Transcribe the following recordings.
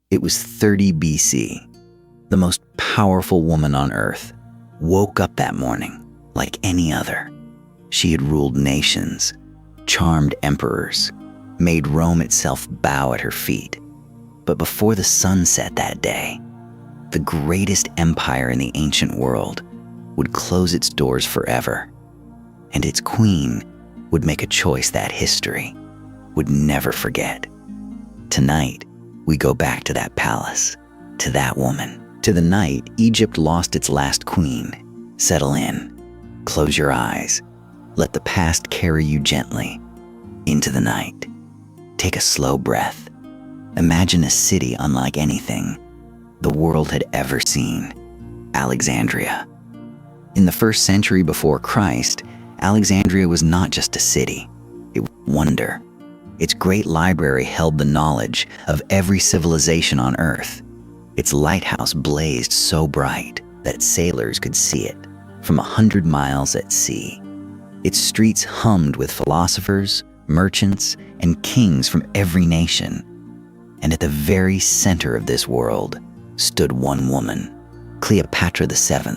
It was 30 BC. The most powerful woman on earth woke up that morning like any other. She had ruled nations, charmed emperors, made Rome itself bow at her feet. But before the sun set that day, the greatest empire in the ancient world would close its doors forever, and its queen would make a choice that history would never forget. Tonight, we go back to that palace, to that woman, to the night Egypt lost its last queen. Settle in, close your eyes, let the past carry you gently into the night. Take a slow breath. Imagine a city unlike anything the world had ever seen. Alexandria. In the 1st century before Christ, Alexandria was not just a city, it was a wonder. Its great library held the knowledge of every civilization on Earth. Its lighthouse blazed so bright that sailors could see it from 100 miles at sea. Its streets hummed with philosophers, merchants, and kings from every nation. And at the very center of this world stood one woman, Cleopatra VII.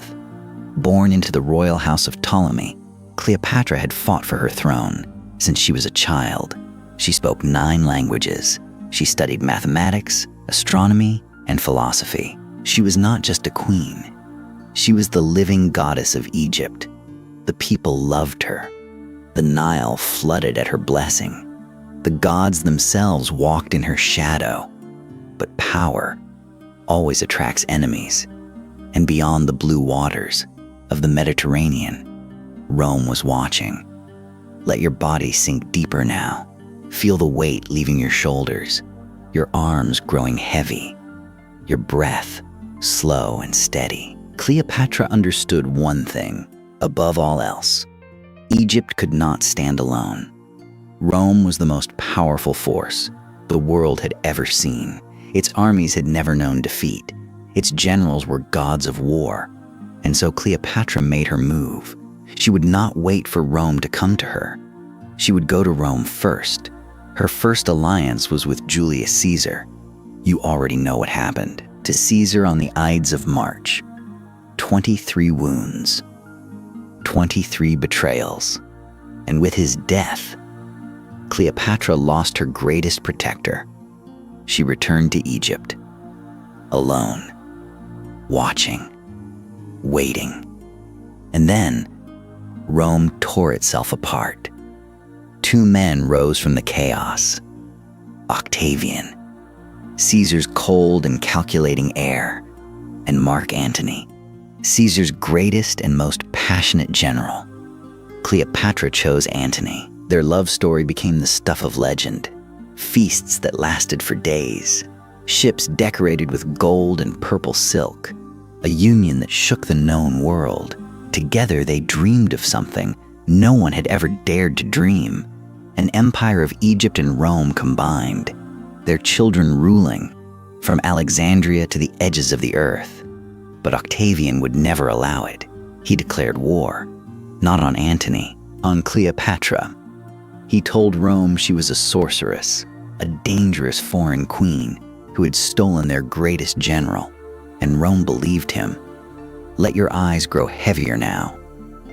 Born into the royal house of Ptolemy, Cleopatra had fought for her throne since she was a child. She spoke 9 languages. She studied mathematics, astronomy, and philosophy. She was not just a queen. She was the living goddess of Egypt. The people loved her. The Nile flooded at her blessing. The gods themselves walked in her shadow. But power always attracts enemies. And beyond the blue waters of the Mediterranean, Rome was watching. Let your body sink deeper now. Feel the weight leaving your shoulders, your arms growing heavy, your breath slow and steady. Cleopatra understood one thing above all else. Egypt could not stand alone. Rome was the most powerful force the world had ever seen. Its armies had never known defeat. Its generals were gods of war. And so Cleopatra made her move. She would not wait for Rome to come to her. She would go to Rome first. Her first alliance was with Julius Caesar. You already know what happened to Caesar on the Ides of March. 23 wounds, 23 betrayals, and with his death, Cleopatra lost her greatest protector. She returned to Egypt, alone, watching, waiting. And then, Rome tore itself apart. 2 men rose from the chaos. Octavian, Caesar's cold and calculating heir, and Mark Antony, Caesar's greatest and most passionate general. Cleopatra chose Antony. Their love story became the stuff of legend. Feasts that lasted for days. Ships decorated with gold and purple silk. A union that shook the known world. Together they dreamed of something no one had ever dared to dream. An empire of Egypt and Rome combined. Their children ruling from Alexandria to the edges of the earth. But Octavian would never allow it. He declared war, not on Antony, on Cleopatra. He told Rome she was a sorceress, a dangerous foreign queen who had stolen their greatest general, and Rome believed him. Let your eyes grow heavier now.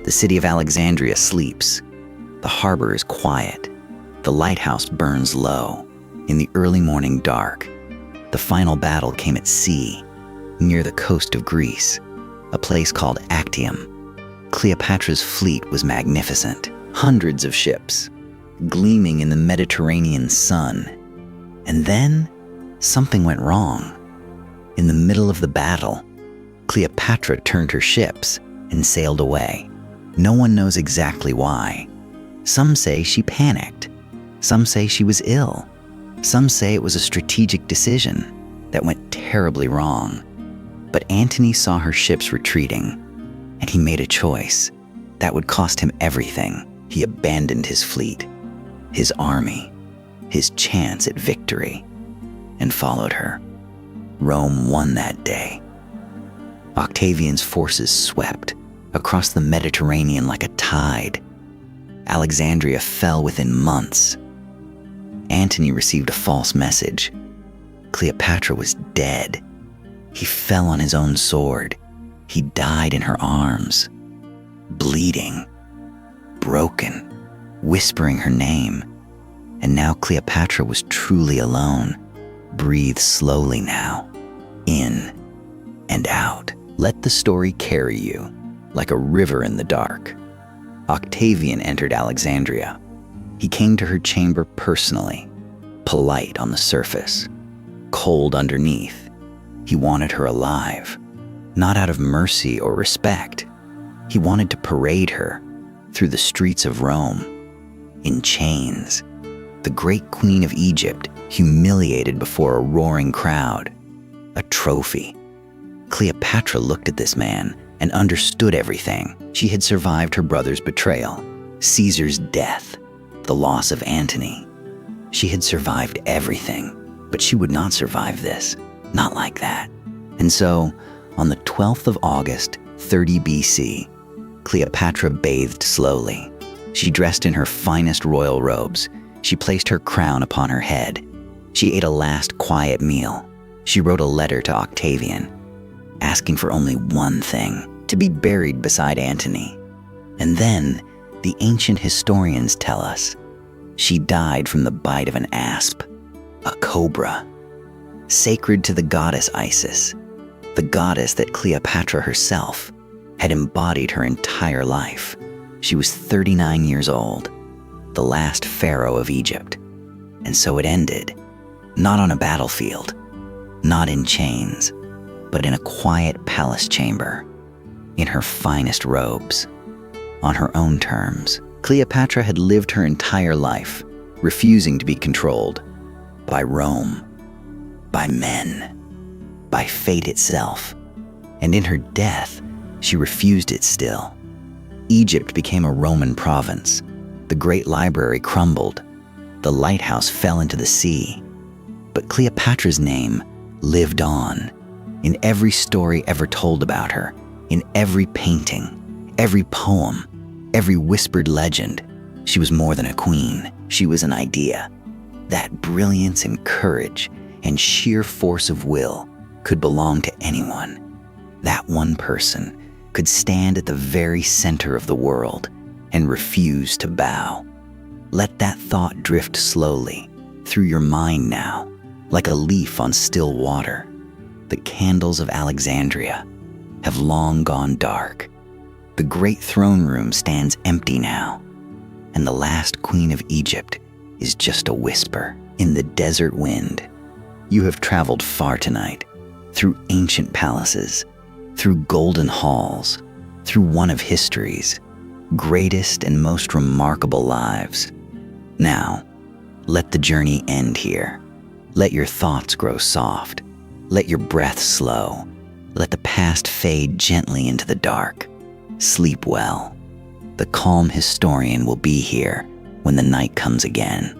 The city of Alexandria sleeps. The harbor is quiet. The lighthouse burns low. In the early morning dark, the final battle came at sea, near the coast of Greece, a place called Actium. Cleopatra's fleet was magnificent, hundreds of ships, gleaming in the Mediterranean sun. And then, something went wrong. In the middle of the battle, Cleopatra turned her ships and sailed away. No one knows exactly why. Some say she panicked. Some say she was ill. Some say it was a strategic decision that went terribly wrong. But Antony saw her ships retreating, and he made a choice that would cost him everything. He abandoned his fleet, his army, his chance at victory, and followed her. Rome won that day. Octavian's forces swept across the Mediterranean like a tide. Alexandria fell within months. Antony received a false message. Cleopatra was dead. He fell on his own sword. He died in her arms, bleeding, broken, whispering her name. And now Cleopatra was truly alone. Breathe slowly now, in and out. Let the story carry you like a river in the dark. Octavian entered Alexandria. He came to her chamber personally, polite on the surface, cold underneath. He wanted her alive, not out of mercy or respect. He wanted to parade her through the streets of Rome, in chains. The great queen of Egypt, humiliated before a roaring crowd, a trophy. Cleopatra looked at this man and understood everything. She had survived her brother's betrayal, Caesar's death, the loss of Antony. She had survived everything, but she would not survive this, not like that. And so, on the 12th of August, 30 BC, Cleopatra bathed slowly. She dressed in her finest royal robes. She placed her crown upon her head. She ate a last quiet meal. She wrote a letter to Octavian, asking for only one thing: to be buried beside Antony. And then, the ancient historians tell us, she died from the bite of an asp, a cobra, sacred to the goddess Isis, the goddess that Cleopatra herself had embodied her entire life. She was 39 years old, the last pharaoh of Egypt. And so it ended, not on a battlefield, not in chains, but in a quiet palace chamber, in her finest robes, on her own terms. Cleopatra had lived her entire life, refusing to be controlled by Rome, by men, by fate itself. And in her death, she refused it still. Egypt became a Roman province. The great library crumbled. The lighthouse fell into the sea. But Cleopatra's name lived on in every story ever told about her, in every painting, every poem, every whispered legend. She was more than a queen. She was an idea. That brilliance and courage and sheer force of will could belong to anyone. That one person could stand at the very center of the world and refuse to bow. Let that thought drift slowly through your mind now, like a leaf on still water. The candles of Alexandria have long gone dark. The great throne room stands empty now, and the last queen of Egypt is just a whisper in the desert wind. You have traveled far tonight, through ancient palaces, through golden halls, through one of history's greatest and most remarkable lives. Now, let the journey end here. Let your thoughts grow soft. Let your breath slow. Let the past fade gently into the dark. Sleep well. The calm historian will be here when the night comes again.